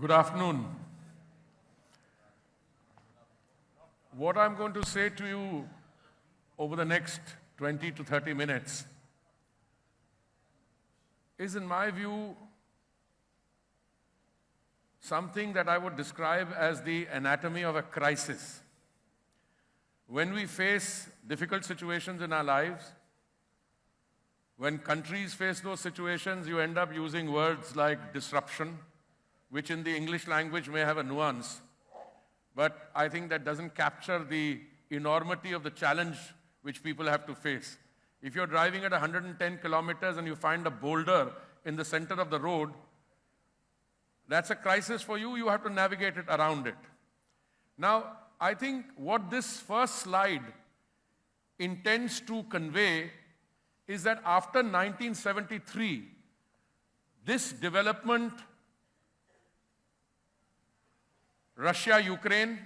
Good afternoon. What I'm going to say to you over the next 20 to 30 minutes is, in my view, something that I would describe as the anatomy of a crisis. When we face difficult situations in our lives, when countries face those situations, you end up using words like disruption, which in the English language may have a nuance, but I think that doesn't capture the enormity of the challenge which people have to face. If you're driving at 110 kilometers and you find a boulder in the center of the road, that's a crisis for you. You have to navigate it around it. Now, I think what this first slide intends to convey is that after 1973, this development, Russia, Ukraine,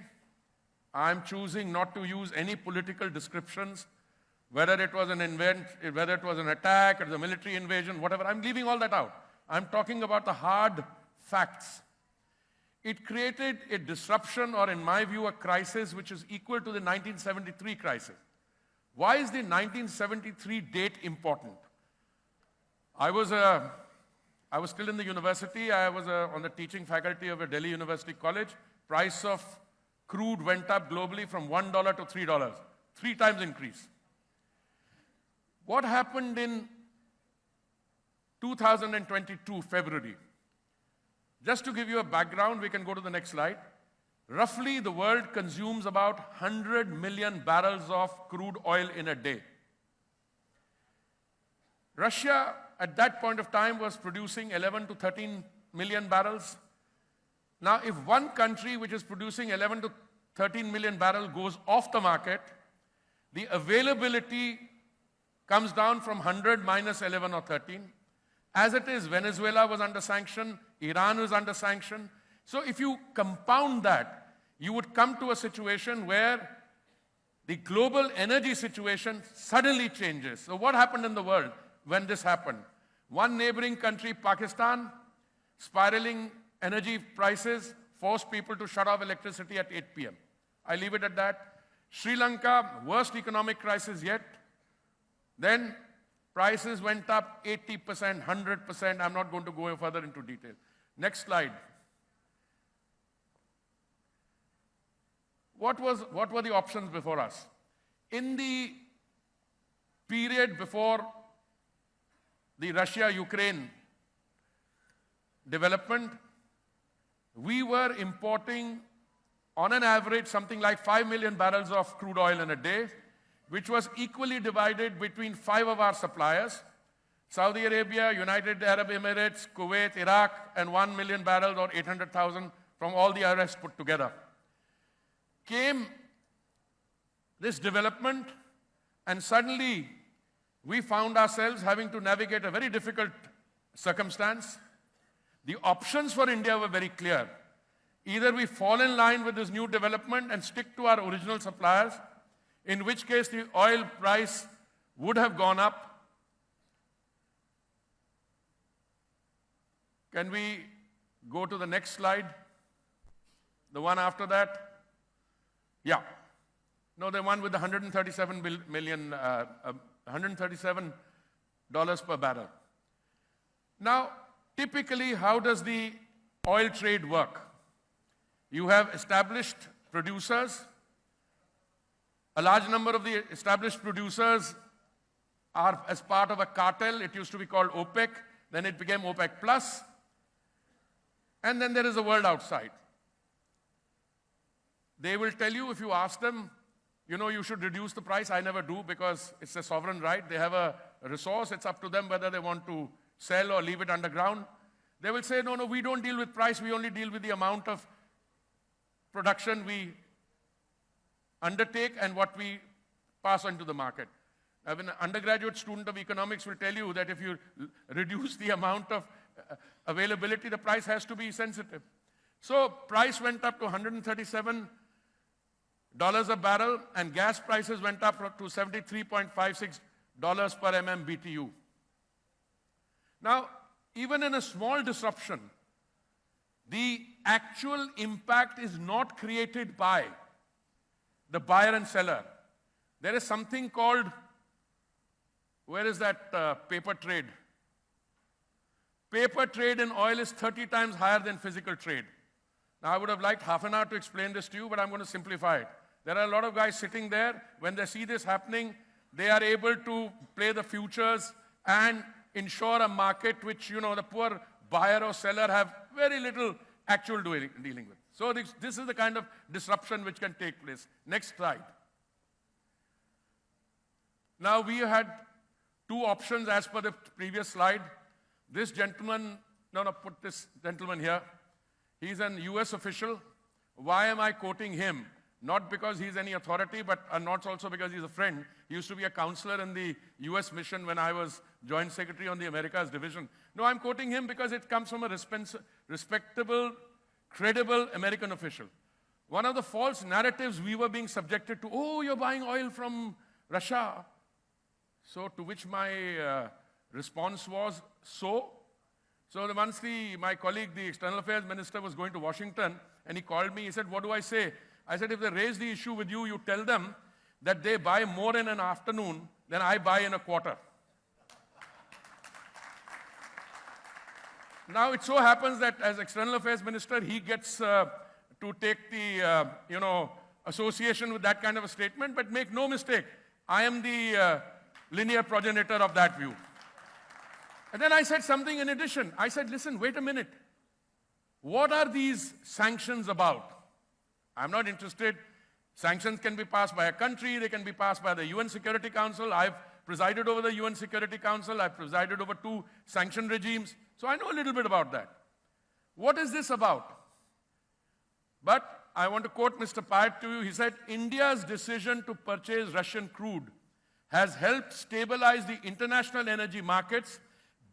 I'm choosing not to use any political descriptions, whether it was an whether it was an attack or the military invasion, whatever. I'm leaving all that out. I'm talking about the hard facts. It created a disruption, or in my view, a crisis which is equal to the 1973 crisis. Why is the 1973 date important? I was still in the university. I was on the teaching faculty of a Delhi University College. Price of crude went up globally from $1 to $3, 3 times increase. What happened in 2022, February? Just to give you a background, we can go to the next slide. Roughly, the world consumes about 100 million barrels of crude oil in a day. Russia, at that point of time, was producing 11 to 13 million barrels. Now, if one country which is producing 11 to 13 million barrels goes off the market, the availability comes down from 100 minus 11 or 13. As it is, Venezuela was under sanction, Iran was under sanction. So if you compound that, you would come to a situation where the global energy situation suddenly changes. So what happened in the world when this happened? One neighboring country, Pakistan, spiraling energy prices, forced people to shut off electricity at 8 p.m. I leave it at that. Sri Lanka, worst economic crisis yet. Then prices went up 80%, 100%. I'm not going to go further into detail. Next slide. What were the options before us? In the period before the Russia-Ukraine development, we were importing, on an average, something like 5 million barrels of crude oil in a day, which was equally divided between 5 of our suppliers: Saudi Arabia, United Arab Emirates, Kuwait, Iraq, and 1 million barrels or 800,000 from all the rest put together. Came this development, and suddenly we found ourselves having to navigate a very difficult circumstance. The options for India were very clear. Either we fall in line with this new development and stick to our original suppliers, in which case the oil price would have gone up. Can we go to the next slide? The one after that? Yeah. No, the one with the $137 per barrel. Now, typically, how does the oil trade work? You have established producers. A large number of the established producers are as part of a cartel. It used to be called OPEC. Then it became OPEC Plus. And then there is the world outside. They will tell you, if you ask them, you should reduce the price. I never do, because it's a sovereign right. They have a resource. It's up to them whether they want to sell or leave it underground. They will say, no, we don't deal with price. We only deal with the amount of production we undertake and what we pass on to the market. An undergraduate student of economics will tell you that if you reduce the amount of availability, the price has to be sensitive. So price went up to $137 a barrel, and gas prices went up to $73.56 per MMBTU. Now, even in a small disruption, the actual impact is not created by the buyer and seller. There is something called, where is that paper trade? Paper trade in oil is 30 times higher than physical trade. Now, I would have liked half an hour to explain this to you, but I'm going to simplify it. There are a lot of guys sitting there. When they see this happening, they are able to play the futures and ensure a market which, you know, the poor buyer or seller have very little actual dealing with. So this is the kind of disruption which can take place. Next slide. Now, we had two options as per the previous slide. This gentleman, put this gentleman here. He's an US official. Why am I quoting him? Not because he's any authority, but not also because he's a friend. He used to be a counselor in the US mission when I was Joint Secretary on the Americas Division. No, I'm quoting him because it comes from a respectable, credible American official. One of the false narratives we were being subjected to, oh, you're buying oil from Russia. So to which my response was, so? So once my colleague, the External Affairs Minister, was going to Washington, and he called me, he said, what do I say? I said, if they raise the issue with you, you tell them that they buy more in an afternoon than I buy in a quarter. Now, it so happens that as External Affairs Minister, he gets to take the, association with that kind of a statement, but make no mistake, I am the linear progenitor of that view. And then I said something in addition. I said, listen, wait a minute. What are these sanctions about? I'm not interested. Sanctions can be passed by a country. They can be passed by the UN Security Council. I've presided over the UN Security Council. I've presided over 2 sanction regimes. So I know a little bit about that. What is this about? But I want to quote Mr. Payat to you. He said, India's decision to purchase Russian crude has helped stabilize the international energy markets,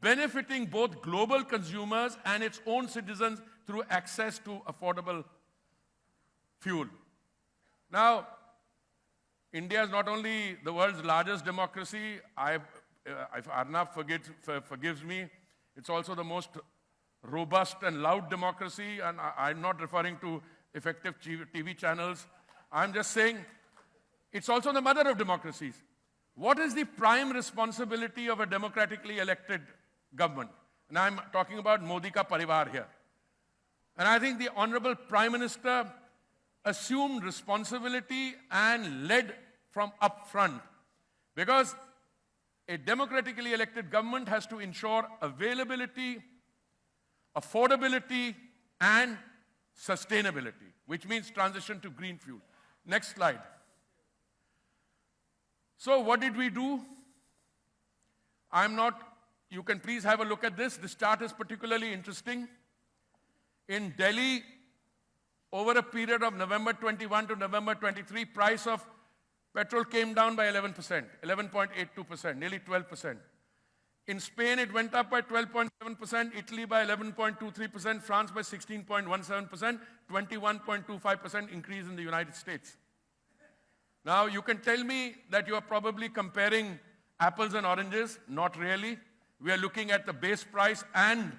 benefiting both global consumers and its own citizens through access to affordable fuel. Now, India is not only the world's largest democracy, if Arnab forgives me, it's also the most robust and loud democracy, and I'm not referring to effective TV channels. I'm just saying it's also the mother of democracies. What is the prime responsibility of a democratically elected government? And I'm talking about Modi ka parivar here. And I think the Honorable Prime Minister assumed responsibility and led from up front. Because a democratically elected government has to ensure availability, affordability, and sustainability, which means transition to green fuel. Next slide. So what did we do? You can please have a look at this. This chart is particularly interesting. In Delhi, over a period of November 21 to November 23, price of petrol came down by 11%, 11.82%, nearly 12%. In Spain, it went up by 12.7%, Italy by 11.23%, France by 16.17%, 21.25% increase in the United States. Now, you can tell me that you are probably comparing apples and oranges. Not really. We are looking at the base price and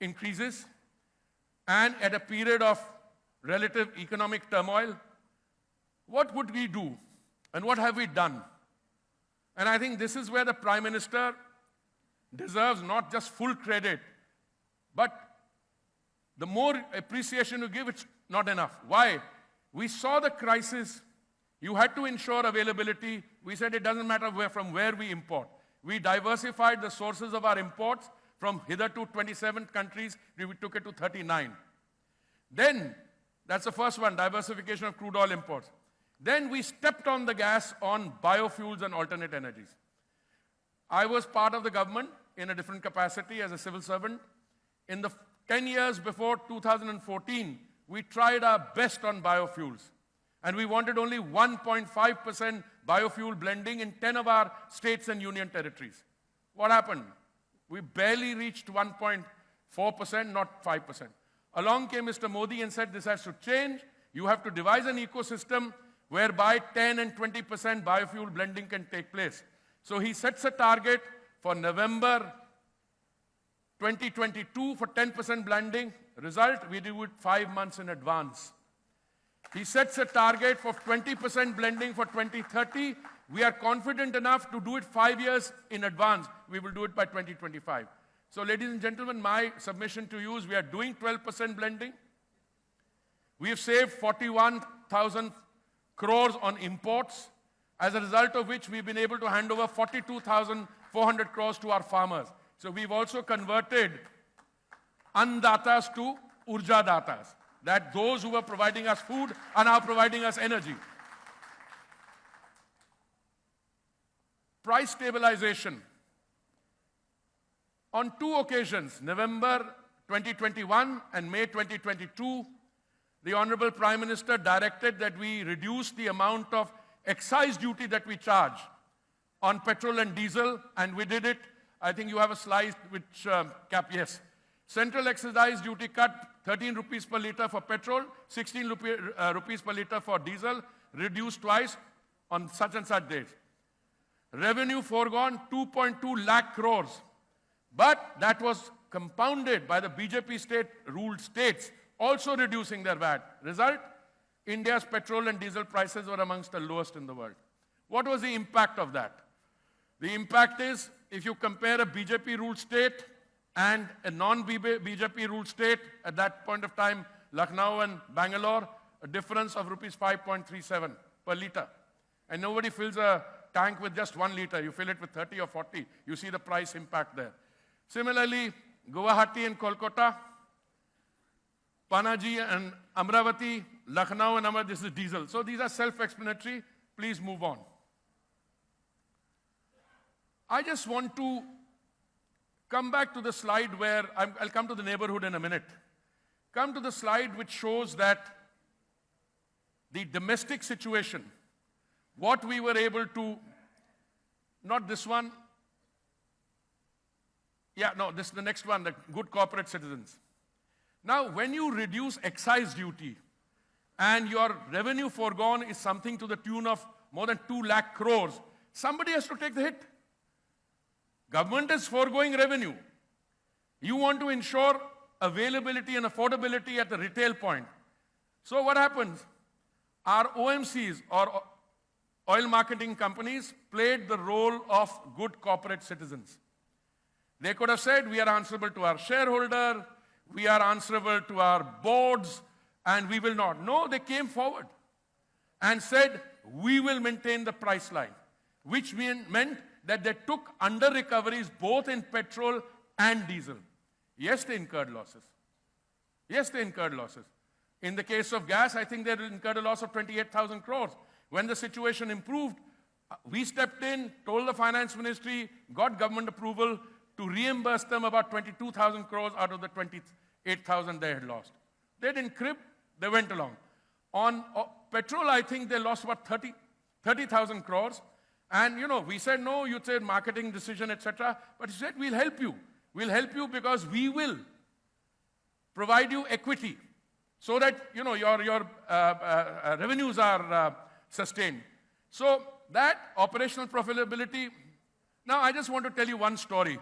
increases, and at a period of relative economic turmoil. What would we do? And what have we done? And I think this is where the Prime Minister deserves not just full credit, but the more appreciation you give, it's not enough. Why? We saw the crisis. You had to ensure availability. We said it doesn't matter from where we import. We diversified the sources of our imports from hitherto 27 countries. We took it to 39. Then, that's the first one, diversification of crude oil imports. Then we stepped on the gas on biofuels and alternate energies. I was part of the government in a different capacity as a civil servant. In the 10 years before 2014, we tried our best on biofuels. And we wanted only 1.5% biofuel blending in 10 of our states and union territories. What happened? We barely reached 1.4%, not 5%. Along came Mr. Modi and said, this has to change. You have to devise an ecosystem whereby 10 and 20% biofuel blending can take place. So he sets a target for November 2022 for 10% blending. Result, we do it 5 months in advance. He sets a target for 20% blending for 2030. We are confident enough to do it 5 years in advance. We will do it by 2025. So ladies and gentlemen, my submission to you is we are doing 12% blending. We have saved 41,000 crores on imports, as a result of which we've been able to hand over 42,400 crores to our farmers. So we've also converted Anndatas to Urja Datas, that those who were providing us food are now providing us energy. Price stabilization. On 2 occasions, November 2021 and May 2022, the Honorable Prime Minister directed that we reduce the amount of excise duty that we charge on petrol and diesel, and we did it. I think you have a slide which, yes. Central excise duty cut 13 rupees per litre for petrol, 16 rupees per litre for diesel, reduced twice on such and such days. Revenue foregone 2.2 lakh crores. But that was compounded by the BJP state-ruled states also reducing their VAT. Result, India's petrol and diesel prices were amongst the lowest in the world. What was the impact of that? The impact is, if you compare a BJP-ruled state and a non-BJP-ruled state, at that point of time, Lucknow and Bangalore, a difference of rupees 5.37 per litre. And nobody fills a tank with just 1 litre. You fill it with 30 or 40. You see the price impact there. Similarly, Guwahati and Kolkata, Panaji and Amravati, Lucknow and Amravati, this is diesel. So these are self-explanatory. Please move on. I just want to come back to the slide where, I'll come to the neighborhood in a minute. Come to the slide which shows that the domestic situation, what we were able to, not this one, yeah, no, this is the next one, the good corporate citizens. Now, when you reduce excise duty and your revenue foregone is something to the tune of more than 2 lakh crores, somebody has to take the hit. Government is foregoing revenue. You want to ensure availability and affordability at the retail point. So what happens? Our OMCs, or oil marketing companies, played the role of good corporate citizens. They could have said, we are answerable to our shareholder, we are answerable to our boards, and we will not. No, they came forward and said, we will maintain the price line, which meant that they took under recoveries both in petrol and diesel. Yes, they incurred losses. Yes, they incurred losses. In the case of gas, I think they incurred a loss of 28,000 crores. When the situation improved, we stepped in, told the finance ministry, got government approval to reimburse them about 22,000 crores out of the 28,000 they had lost. They didn't crib, they went along. On petrol, I think they lost about 30,000 crores. And, you know, we said, no, you said marketing decision, etc. But he said, we'll help you. We'll help you because we will provide you equity so that, you know, your revenues are sustained. So that operational profitability. Now, I just want to tell you one story.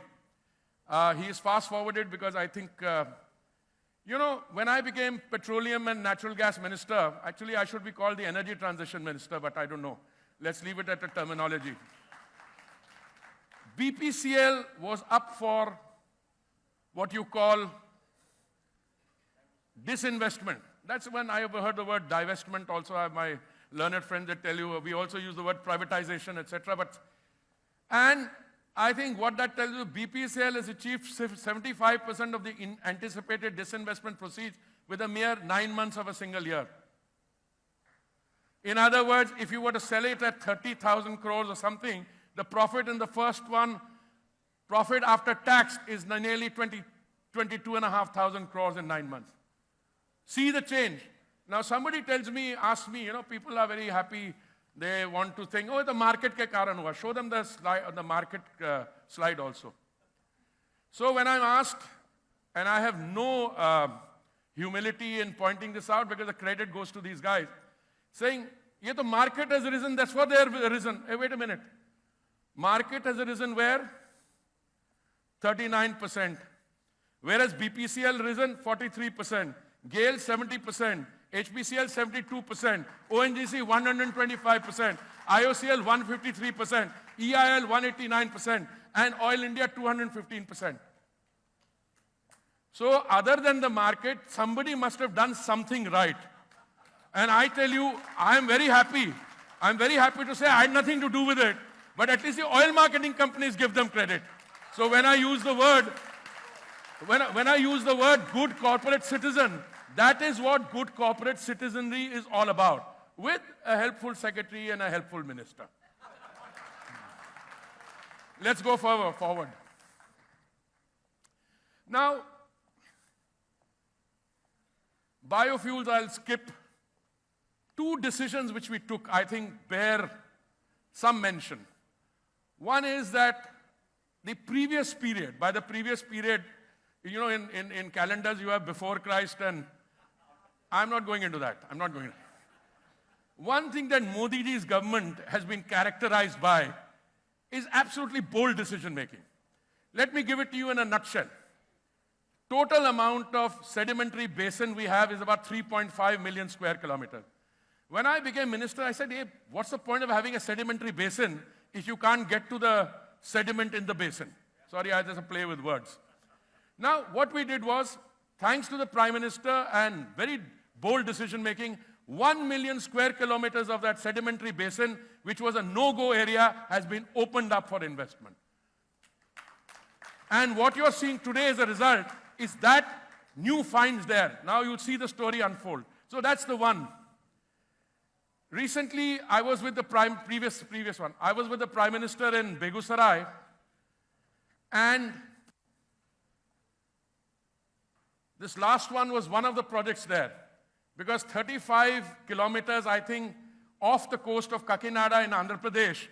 He is fast-forwarded because I think, you know, when I became petroleum and natural gas minister, actually I should be called the energy transition minister, but I don't know. Let's leave it at a terminology. BPCL was up for what you call disinvestment. That's when I ever heard the word divestment. Also, I have my learned friends that tell you we also use the word privatization, etc. And I think what that tells you, BPCL has achieved 75% of the anticipated disinvestment proceeds with a mere 9 months of a single year. In other words, if you were to sell it at 30,000 crores or something, the profit in the first one, profit after tax, is nearly 22,500 crores in 9 months. See the change. Now somebody tells me, asks me, you know, people are very happy. They want to think, oh, the market ke karan hua. Show them the slide, the market slide also. So when I'm asked, and I have no humility in pointing this out because the credit goes to these guys, saying, yeah, the market has risen, that's what they have risen. Hey, wait a minute. Market has risen where? 39%. Whereas BPCL risen 43%, GAIL 70%, HPCL 72%, ONGC 125%, IOCL 153%, EIL 189%, and Oil India 215%. So other than the market, somebody must have done something right. And I tell you, I am very happy. I'm very happy to say I had nothing to do with it. But at least the oil marketing companies give them credit. So when I use the word, when I use the word good corporate citizen, that is what good corporate citizenry is all about, with a helpful secretary and a helpful minister. Let's go forward. Now, biofuels, I'll skip. Two decisions which we took, I think, bear some mention. One is that the previous period, by the previous period, you know, in calendars you have before Christ, and I'm not going into that. I'm not going into that. One thing that Modi ji's government has been characterized by is absolutely bold decision making. Let me give it to you in a nutshell. Total amount of sedimentary basin we have is about 3.5 million square kilometers. When I became minister, I said, hey, what's the point of having a sedimentary basin if you can't get to the sediment in the basin? Sorry, I just play with words. Now, what we did was, thanks to the Prime Minister and very bold decision making, 1 million square kilometers of that sedimentary basin, which was a no-go area, has been opened up for investment. And what you're seeing today as a result is that new finds there. Now you'll see the story unfold. So that's the one. Recently, I was with the previous one. I was with the Prime Minister in Begusarai, and this last one was one of the projects there. Because 35 kilometers, I think, off the coast of Kakinada in Andhra Pradesh,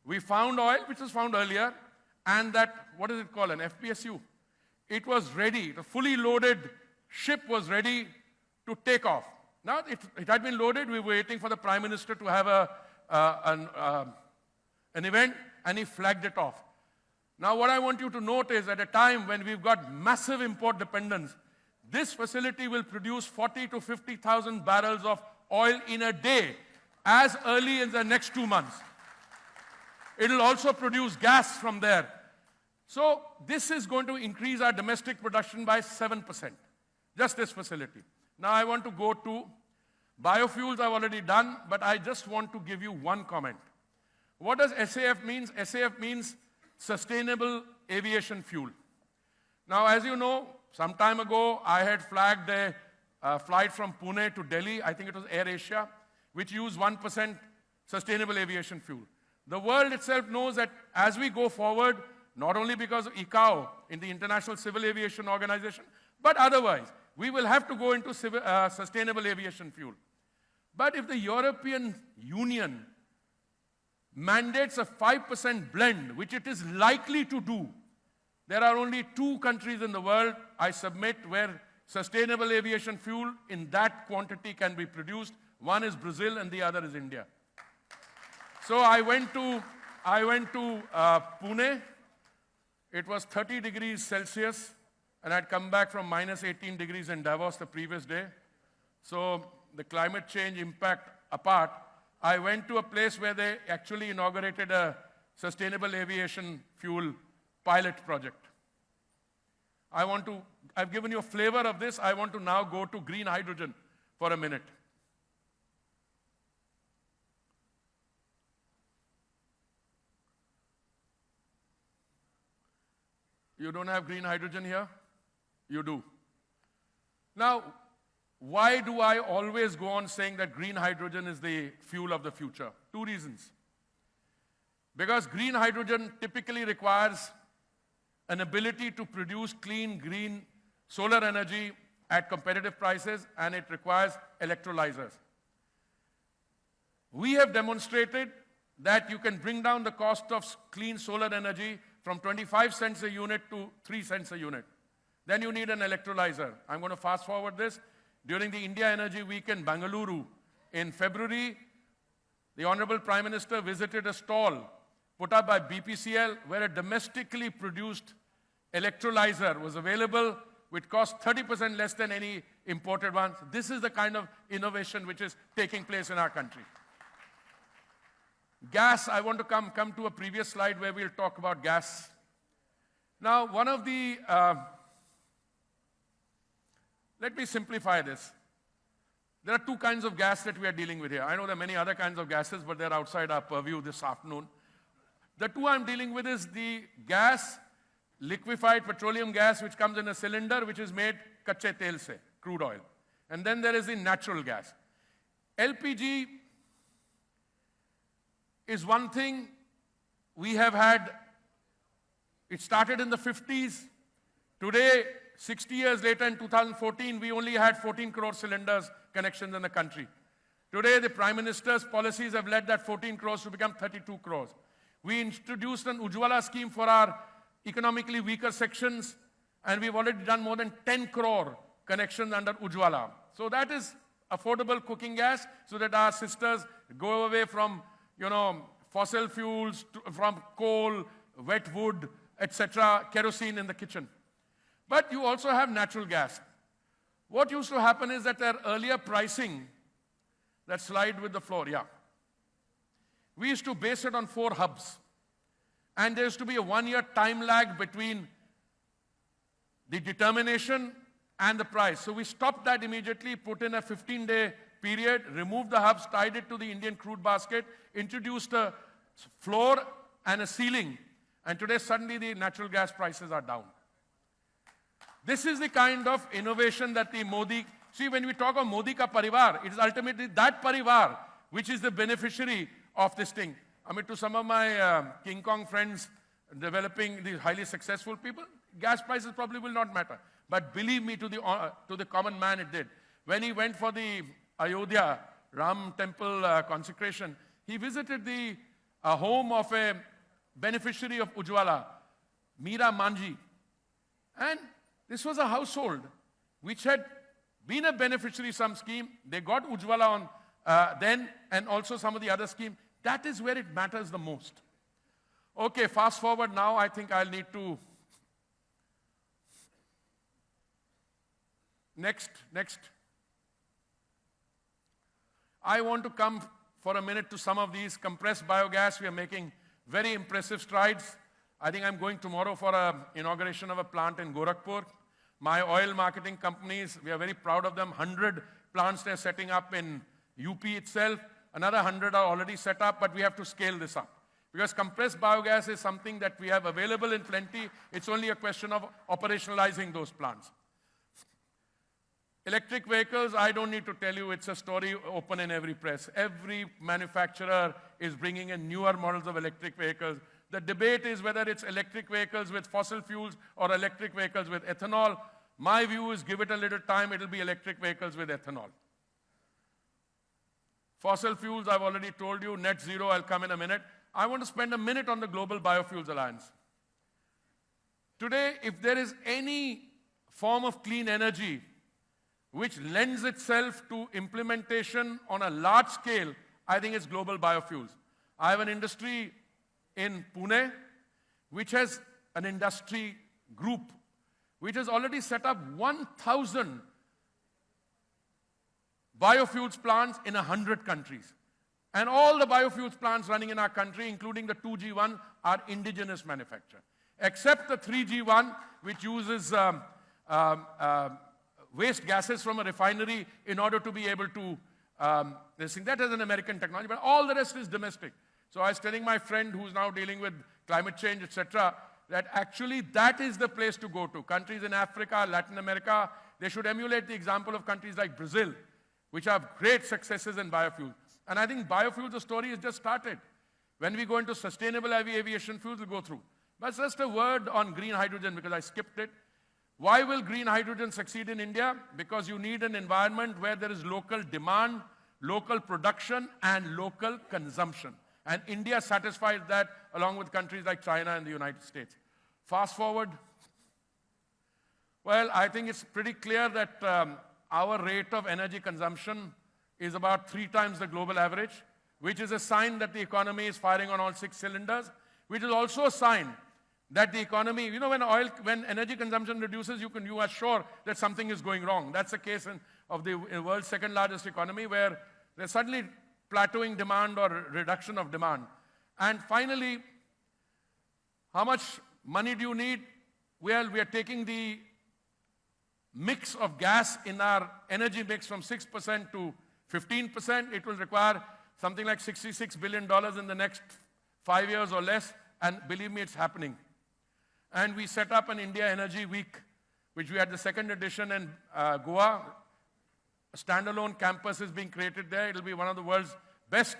we found oil, which was found earlier, and that, what is it called, an FPSU? It was ready, the fully loaded ship was ready to take off. Now, it had been loaded, we were waiting for the Prime Minister to have an event, and he flagged it off. Now, what I want you to note is, at a time when we've got massive import dependence, this facility will produce 40 to 50,000 barrels of oil in a day, as early as the next 2 months. It will also produce gas from there. So this is going to increase our domestic production by 7%, just this facility. Now I want to go to biofuels. I've already done, but I just want to give you one comment. What does SAF mean? SAF means sustainable aviation fuel. Now, as you know, some time ago, I had flagged a flight from Pune to Delhi, I think it was Air Asia, which used 1% sustainable aviation fuel. The world itself knows that as we go forward, not only because of ICAO, in the International Civil Aviation Organization, but otherwise, we will have to go into sustainable aviation fuel. But if the European Union mandates a 5% blend, which it is likely to do, there are only 2 countries in the world, I submit, where sustainable aviation fuel in that quantity can be produced. One is Brazil and the other is India. So I went to Pune. It was 30 degrees Celsius, and I'd come back from minus 18 degrees in Davos the previous day. So the climate change impact apart, I went to a place where they actually inaugurated a sustainable aviation fuel pilot project. I've given you a flavor of this. I want to now go to green hydrogen for a minute. You don't have green hydrogen here? You do. Now, why do I always go on saying that green hydrogen is the fuel of the future? 2 reasons. Because green hydrogen typically requires an ability to produce clean, green solar energy at competitive prices, and it requires electrolyzers. We have demonstrated that you can bring down the cost of clean solar energy from 25 cents a unit to 3 cents a unit. Then you need an electrolyzer. I'm going to fast forward this. During the India Energy Week in Bengaluru in February, the Honorable Prime Minister visited a stall put up by BPCL where a domestically produced electrolyzer was available, which cost 30% less than any imported ones. This is the kind of innovation which is taking place in our country. Gas, I want to come to a previous slide where we'll talk about gas. Now, one of the, let me simplify this. There are two kinds of gas that we are dealing with here. I know there are many other kinds of gases, but they're outside our purview this afternoon. The two I'm dealing with is the gas, liquefied petroleum gas, which comes in a cylinder, which is made kache tel se, crude oil. And then there is the natural gas. LPG is one thing we have had. It started in the 50s. Today, 60 years later, in 2014, we only had 14 crore cylinders connections in the country. Today, the Prime Minister's policies have led that 14 crores to become 32 crores. We introduced an Ujjwala scheme for our economically weaker sections, and we've already done more than 10 crore connections under Ujjwala. So that is affordable cooking gas, so that our sisters go away from, fossil fuels, from coal, wet wood, etc., kerosene in the kitchen. But you also have natural gas. What used to happen is that their earlier pricing, that slide with the floor, yeah. We used to base it on 4 hubs. And there used to be a 1-year time lag between the determination and the price. So we stopped that immediately, put in a 15-day period, removed the hubs, tied it to the Indian crude basket, introduced a floor and a ceiling. And today, suddenly, the natural gas prices are down. This is the kind of innovation that the Modi... See, when we talk of Modi ka parivar, it is ultimately that parivar which is the beneficiary of this thing. I mean, to some of my King Kong friends developing these highly successful people, gas prices probably will not matter. But believe me, to the common man, it did. When he went for the Ayodhya Ram temple consecration, he visited the home of a beneficiary of Ujjwala, Meera Manji. And this was a household which had been a beneficiary of some scheme. They got Ujjwala on then, and also some of the other schemes. That is where it matters the most. Okay, fast forward now. I think I'll need to... Next. I want to come for a minute to some of these. Compressed biogas, we are making very impressive strides. I think I'm going tomorrow for an inauguration of a plant in Gorakhpur. My oil marketing companies, we are very proud of them. 100 plants they're setting up in UP itself. Another 100 are already set up, but we have to scale this up. Because compressed biogas is something that we have available in plenty. It's only a question of operationalizing those plants. Electric vehicles, I don't need to tell you, it's a story open in every press. Every manufacturer is bringing in newer models of electric vehicles. The debate is whether it's electric vehicles with fossil fuels or electric vehicles with ethanol. My view is give it a little time, it'll be electric vehicles with ethanol. Fossil fuels, I've already told you, net zero, I'll come in a minute. I want to spend a minute on the Global Biofuels Alliance. Today, if there is any form of clean energy which lends itself to implementation on a large scale, I think it's global biofuels. I have an industry in Pune which has an industry group which has already set up 1,000 biofuels plants in 100 countries. And all the biofuels plants running in our country, including the 2G1, are indigenous manufacture. Except the 3G1, which uses waste gases from a refinery in order to be able to, that is an American technology, but all the rest is domestic. So I was telling my friend who's now dealing with climate change, etc., that actually that is the place to go to. Countries in Africa, Latin America, they should emulate the example of countries like Brazil, which have great successes in biofuels. And I think biofuels, the story has just started. When we go into sustainable aviation fuels, we'll go through. But just a word on green hydrogen, because I skipped it. Why will green hydrogen succeed in India? Because you need an environment where there is local demand, local production, and local consumption. And India satisfies that along with countries like China and the United States. Fast forward. Well, I think it's pretty clear that our rate of energy consumption is about 3 times the global average, which is a sign that the economy is firing on all 6 cylinders, which is also a sign that the economy, when energy consumption reduces, you are sure that something is going wrong. That's the case of the world's second largest economy, where there's suddenly plateauing demand or reduction of demand. And finally, how much money do you need? Well, we are taking the mix of gas in our energy mix from 6% to 15%. It will require something like $66 billion in the next 5 years or less, and believe me, it's happening. And we set up an India Energy Week, which we had the second edition in Goa. A standalone campus is being created there. It'll be one of the world's best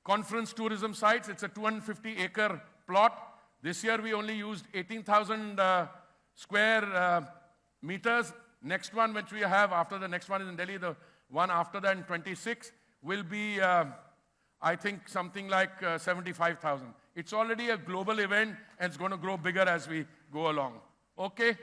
conference tourism sites. It's a 250-acre plot. This year, we only used 18,000 square meters. Next one, which we have after the next one is in Delhi, the one after that in 26, will be, I think, something like 75,000. It's already a global event, and it's going to grow bigger as we go along. Okay?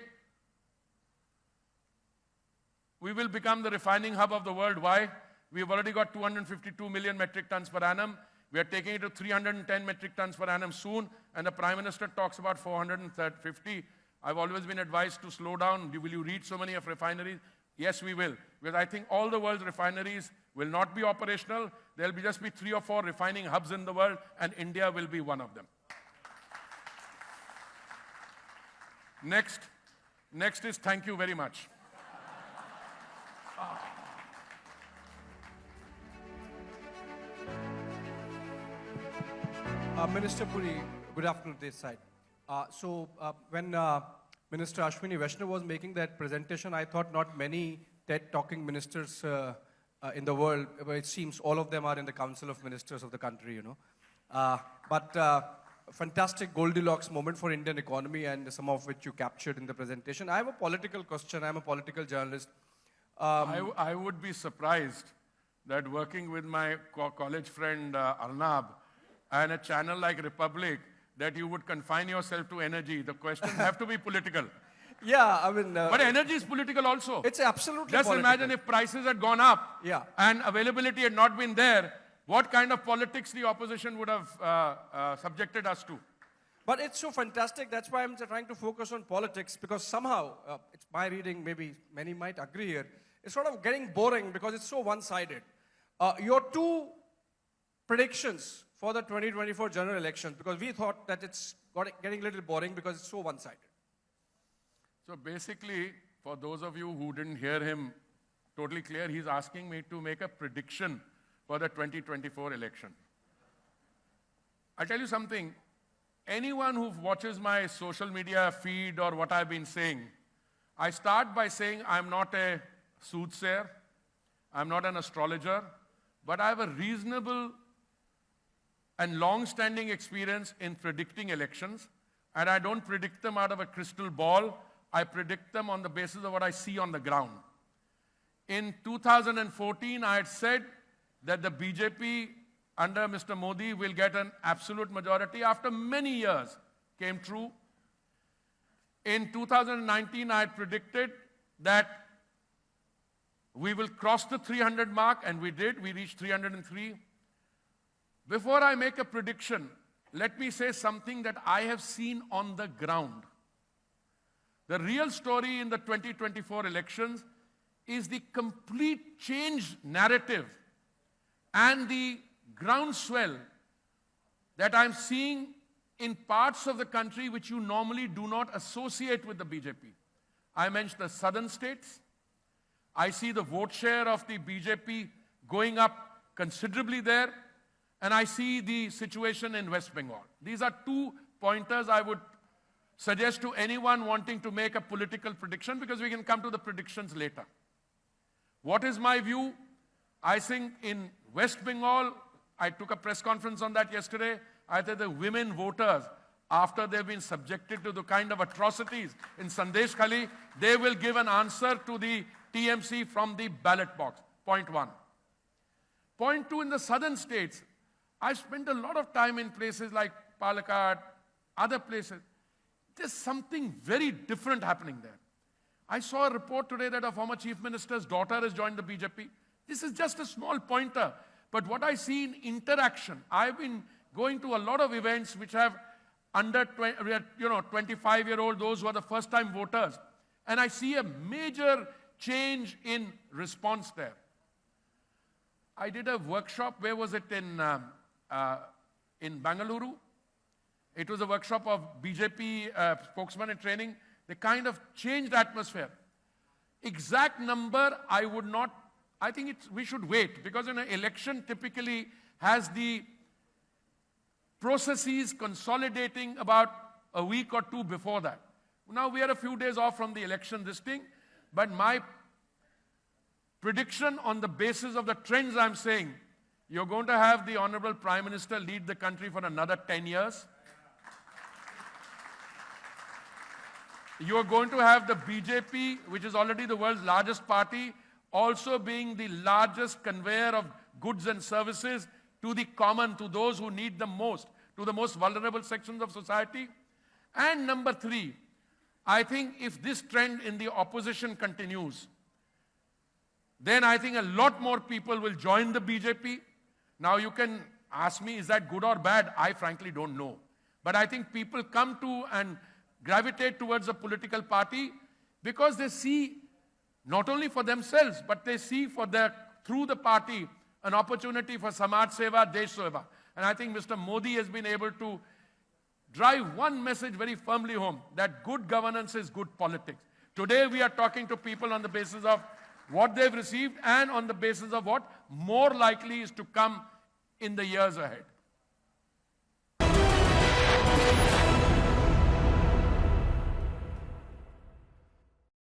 We will become the refining hub of the world. Why? We've already got 252 million metric tons per annum. We are taking it to 310 metric tons per annum soon, and the Prime Minister talks about 450. I've always been advised to slow down. Will you read so many of refineries? Yes, we will. Because I think all the world's refineries will not be operational. There'll just be 3 or 4 refining hubs in the world, and India will be one of them. Next is thank you very much. Minister Puri, good afternoon this side. When Minister Ashwini Vaishnaw was making that presentation, I thought not many TED-talking ministers in the world, but it seems all of them are in the Council of Ministers of the country, fantastic Goldilocks moment for Indian economy, and some of which you captured in the presentation. I have a political question. I'm a political journalist. I would be surprised that working with my college friend Arnab and a channel like Republic, that you would confine yourself to energy. The questions have to be political. Yeah, I mean... but energy is political also. It's absolutely Just political. imagine if prices had gone up and availability had not been there, what kind of politics the opposition would have subjected us to. But it's so fantastic. That's why I'm trying to focus on politics, because somehow, it's my reading, maybe many might agree here, it's sort of getting boring because it's so one-sided. Your 2 predictions for the 2024 general elections, because we thought that it's getting a little boring because it's so one-sided. So basically, for those of you who didn't hear him totally clear, he's asking me to make a prediction for the 2024 election. I'll tell you something. Anyone who watches my social media feed or what I've been saying, I start by saying I'm not a soothsayer, I'm not an astrologer, but I have a reasonable and long-standing experience in predicting elections, and I don't predict them out of a crystal ball. I predict them on the basis of what I see on the ground. In 2014, I had said that the BJP under Mr. Modi will get an absolute majority after many years. Came true. In 2019, I had predicted that we will cross the 300 mark, and we did. We reached 303. Before I make a prediction, let me say something that I have seen on the ground. The real story in the 2024 elections is the complete change narrative and the groundswell that I'm seeing in parts of the country which you normally do not associate with the BJP. I mentioned the southern states. I see the vote share of the BJP going up considerably there. And I see the situation in West Bengal. These are 2 pointers I would suggest to anyone wanting to make a political prediction, because we can come to the predictions later. What is my view? I think in West Bengal, I took a press conference on that yesterday, I think the women voters, after they've been subjected to the kind of atrocities in Sandesh Khali, they will give an answer to the TMC from the ballot box. Point 1. Point 2, in the southern states, I spent a lot of time in places like Palakkad, other places. There's something very different happening there. I saw a report today that a former chief minister's daughter has joined the BJP. This is just a small pointer. But what I see in interaction, I've been going to a lot of events which have under 25-year-old, those who are the first-time voters. And I see a major change in response there. I did a workshop, where was it, in Bangalore. It was a workshop of BJP spokesman in training. They kind of changed the atmosphere. Exact number, I would not, I think we should wait, because an election typically has the processes consolidating about a week or two before that. Now we are a few days off from the election, this thing, but my prediction on the basis of the trends I'm saying, you're going to have the Honorable Prime Minister lead the country for another 10 years. You're going to have the BJP, which is already the world's largest party, also being the largest conveyor of goods and services to the common, to those who need them most, to the most vulnerable sections of society. And number three, I think if this trend in the opposition continues, then I think a lot more people will join the BJP. Now you can ask me, is that good or bad? I frankly don't know. But I think people come to and gravitate towards a political party because they see, not only for themselves, but they see through the party, an opportunity for Samaj Seva, Desh Seva. And I think Mr. Modi has been able to drive one message very firmly home, that good governance is good politics. Today we are talking to people on the basis of what they've received and on the basis of what more likely is to come in the years ahead.